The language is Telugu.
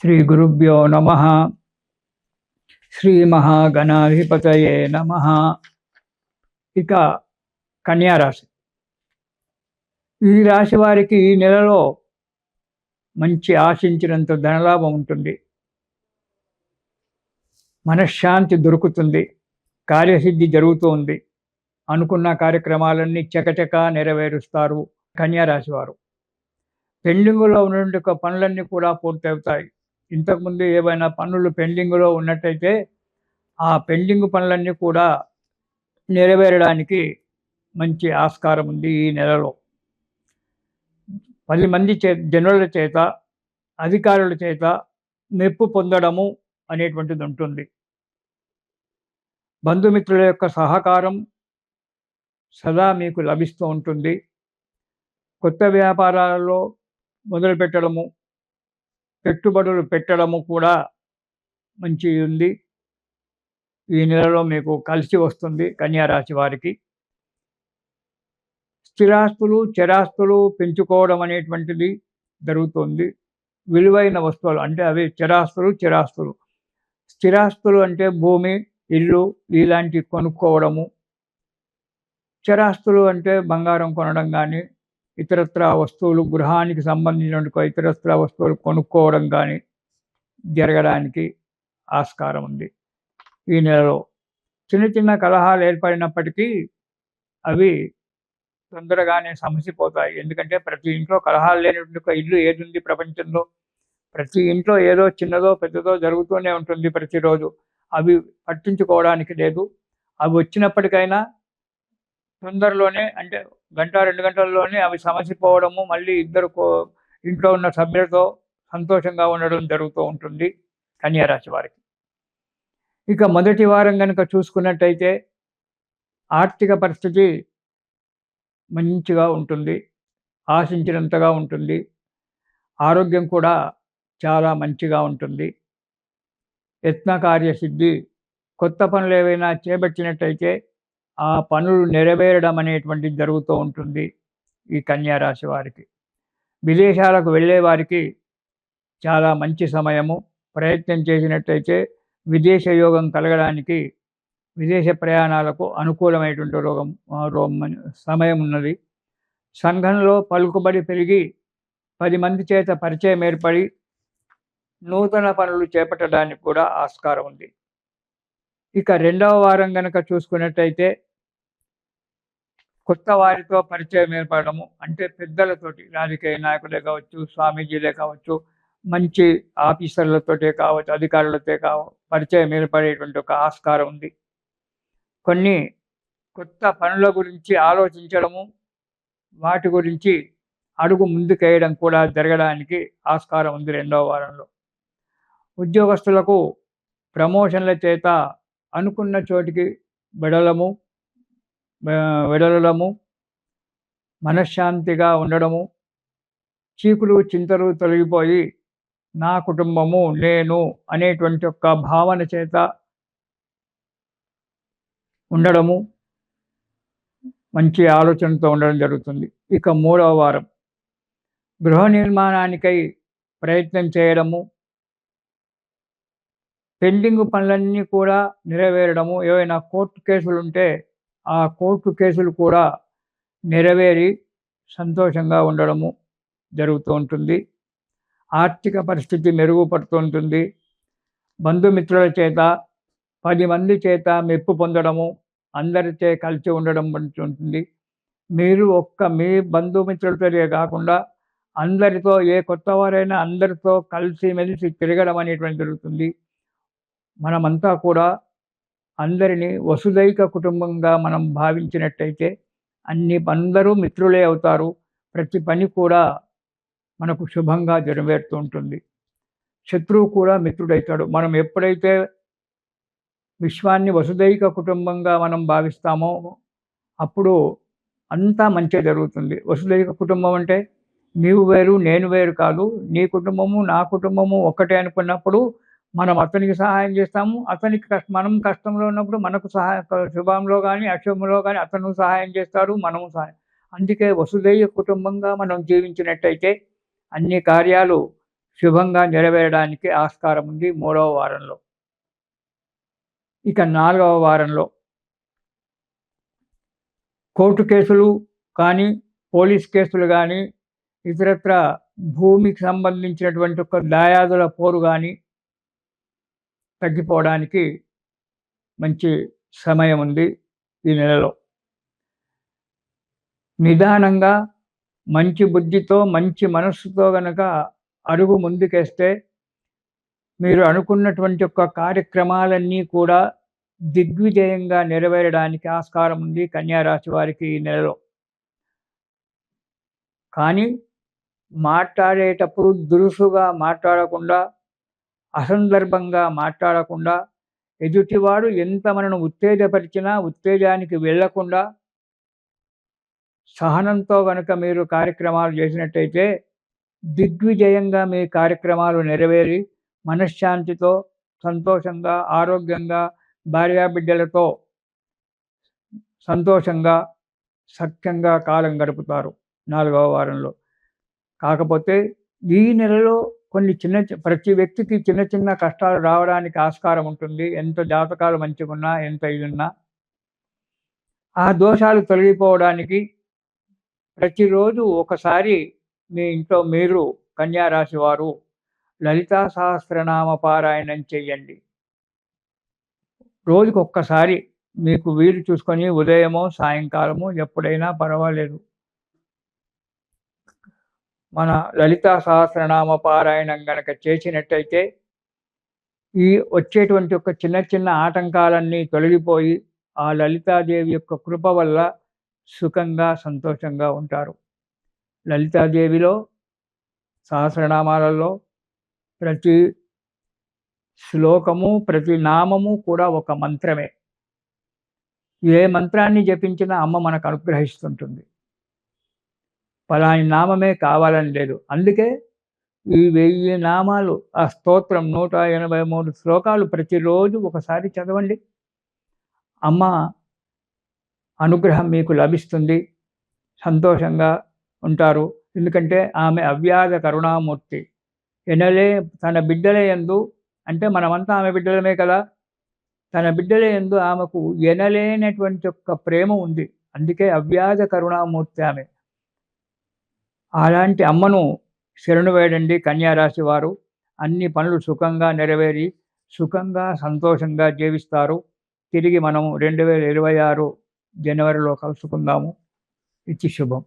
శ్రీ గురుభ్యో నమ. శ్రీ మహాగణాధిపతయే నమ. ఇక కన్యారాశి. ఈ రాశి వారికి ఈ నెలలో మంచి ఆశించినంత ధనలాభం ఉంటుంది, మనశ్శాంతి దొరుకుతుంది, కార్యసిద్ధి జరుగుతుంది, అనుకున్న కార్యక్రమాలన్నీ చకచక నెరవేరుస్తారు కన్యారాశి వారు. పెండింగులో ఉన్నటువంటి పనులన్నీ కూడా పూర్తవుతాయి. ఇంతకుముందు ఏవైనా పనులు పెండింగ్లో ఉన్నట్టయితే ఆ పెండింగ్ పనులన్నీ కూడా నెరవేరడానికి మంచి ఆస్కారం ఉంది ఈ నెలలో. 10 మంది జనుల చేత, అధికారుల చేత మెప్పు పొందడము అనేటువంటిది ఉంటుంది. బంధుమిత్రుల యొక్క సహకారం సదా మీకు లభిస్తూ ఉంటుంది. కొత్త వ్యాపారాలలో మొదలుపెట్టడము, పెట్టుబడులు పెట్టడము కూడా మంచి ఉంది. ఈ నెలలో మీకు కలిసి వస్తుంది కన్యారాశి వారికి. స్థిరాస్తులు, చరాస్తులు పెంచుకోవడం అనేటువంటిది జరుగుతుంది. విలువైన వస్తువులు అంటే అవి చిరాస్తులు. స్థిరాస్తులు అంటే భూమి, ఇల్లు ఇలాంటివి కొనుక్కోవడము. చరాస్తులు అంటే బంగారం కొనడం కానీ, ఇతరత్ర వస్తువులు, గృహానికి సంబంధించిన ఇతరత్ర వస్తువులు కొనుక్కోవడం కానీ జరగడానికి ఆస్కారం ఉంది ఈ నెలలో. చిన్న చిన్న కలహాలు ఏర్పడినప్పటికీ అవి తొందరగానే సమసిపోతాయి. ఎందుకంటే ప్రతి ఇంట్లో కలహాలు లేనటువంటి ఒక ఇల్లు ఏది ఉంది ప్రపంచంలో? ప్రతి ఇంట్లో ఏదో చిన్నదో పెద్దదో జరుగుతూనే ఉంటుంది ప్రతిరోజు. అవి పట్టించుకోవడానికి లేదు. అవి వచ్చినప్పటికైనా తొందరలోనే, అంటే గంట 2 గంటల్లోనే అవి సమసిపోవడము, మళ్ళీ ఇద్దరు ఇంట్లో ఉన్న సభ్యులతో సంతోషంగా ఉండడం జరుగుతూ ఉంటుంది కన్యారాశి వారికి. ఇక మొదటి వారం కనుక చూసుకున్నట్టయితే ఆర్థిక పరిస్థితి మంచిగా ఉంటుంది, ఆశించినంతగా ఉంటుంది. ఆరోగ్యం కూడా చాలా మంచిగా ఉంటుంది. యత్న కార్యసిద్ధి. కొత్త పనులు ఏవైనా చేపట్టినట్టయితే ఆ పనులు నెరవేరడం అనేటువంటిది జరుగుతూ ఉంటుంది ఈ కన్యారాశి వారికి. విదేశాలకు వెళ్ళే వారికి చాలా మంచి సమయము. ప్రయత్నం చేసినట్టయితే విదేశ యోగం కలగడానికి, విదేశ ప్రయాణాలకు అనుకూలమైనటువంటి సమయం ఉన్నది. సంఘంలో పలుకుబడి పెరిగి 10 మంది చేత పరిచయం ఏర్పడి నూతన పనులు చేపట్టడానికి కూడా ఆస్కారం ఉంది. ఇక రెండవ వారం కనుక చూసుకున్నట్టయితే కొత్త వారితో పరిచయం ఏర్పడము, అంటే పెద్దలతోటి, రాజకీయ నాయకులే కావచ్చు, స్వామీజీలే కావచ్చు, మంచి ఆఫీసర్లతోటే కావచ్చు, అధికారులతో పరిచయం ఏర్పడేటువంటి ఒక ఆస్కారం ఉంది. కొన్ని కొత్త పనుల గురించి ఆలోచించడము, వాటి గురించి అడుగు ముందుకేయడం కూడా జరగడానికి ఆస్కారం ఉంది రెండవ వారంలో. ఉద్యోగస్తులకు ప్రమోషన్ల చేత అనుకున్న చోటికి వెడలడము, మనశ్శాంతిగా ఉండడము, చీకులు చింతలు తొలగిపోయి నా కుటుంబము, నేను అనేటువంటి ఒక భావన చేత ఉండడము, మంచి ఆలోచనతో ఉండడం జరుగుతుంది. ఇక మూడవ వారం గృహ నిర్మాణానికై ప్రయత్నం చేయడము, పెండింగ్ పనులన్నీ కూడా నెరవేరడము, ఏవైనా కోర్టు కేసులు ఉంటే ఆ కోర్టు కేసులు కూడా నెరవేరి సంతోషంగా ఉండడము జరుగుతూ ఉంటుంది. ఆర్థిక పరిస్థితి మెరుగుపడుతూ ఉంటుంది. బంధుమిత్రుల చేత, 10 మంది చేత మెప్పు పొందడము, అందరితో కలిసి ఉండడం ఉంటుంది. మీరు మీ బంధుమిత్రులతోనే కాకుండా అందరితో, ఏ కొత్త వారైనా అందరితో కలిసిమెలిసి తిరగడం అనేటువంటి జరుగుతుంది. మనమంతా కూడా అందరినీ వసుదైక కుటుంబంగా మనం భావించినట్టయితే అందరూ మిత్రులే అవుతారు. ప్రతి పని కూడా మనకు శుభంగా నెరవేరుతూ ఉంటుంది. శత్రువు కూడా మిత్రుడవుతాడు. మనం ఎప్పుడైతే విశ్వాన్ని వసుదైక కుటుంబంగా మనం భావిస్తామో అప్పుడు అంతా మంచి జరుగుతుంది. వసుదైక కుటుంబం అంటే నీవు వేరు నేను వేరు కాదు, నీ కుటుంబము నా కుటుంబము ఒక్కటే అనుకున్నప్పుడు మనం అతనికి సహాయం చేస్తాము, అతనికి మనం కష్టంలో ఉన్నప్పుడు మనకు శుభంలో కానీ అశుభంలో కానీ అతను సహాయం చేస్తాడు, మనము సహాయం. అందుకే వసుదైక కుటుంబంగా మనం జీవించినట్టయితే అన్ని కార్యాలు శుభంగా నెరవేరడానికి ఆస్కారం ఉంది 3వ వారంలో. ఇక 4వ వారంలో కోర్టు కేసులు కానీ, పోలీస్ కేసులు కానీ, ఇతరత్ర భూమికి సంబంధించినటువంటి ఒక దాయాదుల పోరు కానీ తగ్గిపోవడానికి మంచి సమయం ఉంది ఈ నెలలో. నిదానంగా మంచి బుద్ధితో, మంచి మనస్సుతో గనక అడుగు ముందుకేస్తే మీరు అనుకున్నటువంటి యొక్క కార్యక్రమాలన్నీ కూడా దిగ్విజయంగా నెరవేరడానికి ఆస్కారం ఉంది కన్యా రాశి వారికి ఈ నెలలో. కానీ మాట్లాడేటప్పుడు దురుసుగా మాట్లాడకుండా, అసందర్భంగా మాట్లాడకుండా, ఎదుటివాడు ఎంత మనను ఉత్తేజపరిచినా ఉత్తేజానికి వెళ్ళకుండా సహనంతో గనక మీరు కార్యక్రమాలు చేసినట్టయితే దిగ్విజయంగా మీ కార్యక్రమాలు నెరవేరి మనశ్శాంతితో, సంతోషంగా, ఆరోగ్యంగా, భార్యాబిడ్డలతో సంతోషంగా, సఖ్యంగా కాలం గడుపుతారు 4వ వారంలో. కాకపోతే ఈ నెలలో కొన్ని ప్రతి వ్యక్తికి చిన్న చిన్న కష్టాలు రావడానికి ఆస్కారం ఉంటుంది. ఎంత జాతకాలు మంచిగున్నా, ఎంత ఇదున్నా. ఆ దోషాలు తొలగిపోవడానికి ప్రతిరోజు ఒకసారి మీ ఇంట్లో మీరు కన్యా రాశి వారు లలితా సహస్రనామ పారాయణం చెయ్యండి. రోజుకొక్కసారి మీకు వీలు చూసుకొని ఉదయమో, సాయంకాలమో ఎప్పుడైనా పర్వాలేదు. మన లలితా సహస్రనామ పారాయణం గనక చేసినట్టయితే ఈ వచ్చేటువంటి ఒక చిన్న చిన్న ఆటంకాలన్నీ తొలగిపోయి ఆ లలితాదేవి యొక్క కృప వల్ల సుఖంగా, సంతోషంగా ఉంటారు. లలితాదేవిలో సహస్రనామాలలో ప్రతి శ్లోకము, ప్రతి నామము కూడా ఒక మంత్రమే. ఏ మంత్రాన్ని జపించినా అమ్మ మనకు అనుగ్రహిస్తుంటుంది. పలాని నామమే కావాలని లేదు. అందుకే ఈ 1000 నామాలు, ఆ స్తోత్రం 183 శ్లోకాలు ప్రతిరోజు ఒకసారి చదవండి. అమ్మ అనుగ్రహం మీకు లభిస్తుంది. సంతోషంగా ఉంటారు. ఎందుకంటే ఆమె అవ్యాజ కరుణామూర్తి. తన బిడ్డల యందు, అంటే మనమంతా ఆమె బిడ్డలమే కదా, తన బిడ్డల యందు ఆమెకు ఎనలేనటువంటి ఒక ప్రేమ ఉంది. అందుకే అవ్యాజ కరుణామూర్తి ఆమె. అలాంటి అమ్మను శరణు వేడండి కన్యా రాశి వారు. అన్ని పనులు సుఖంగా నెరవేరి సుఖంగా, సంతోషంగా జీవిస్తారు. తిరిగి మనం 2026 జనవరిలో కలుసుకుందాము. ఇది శుభం.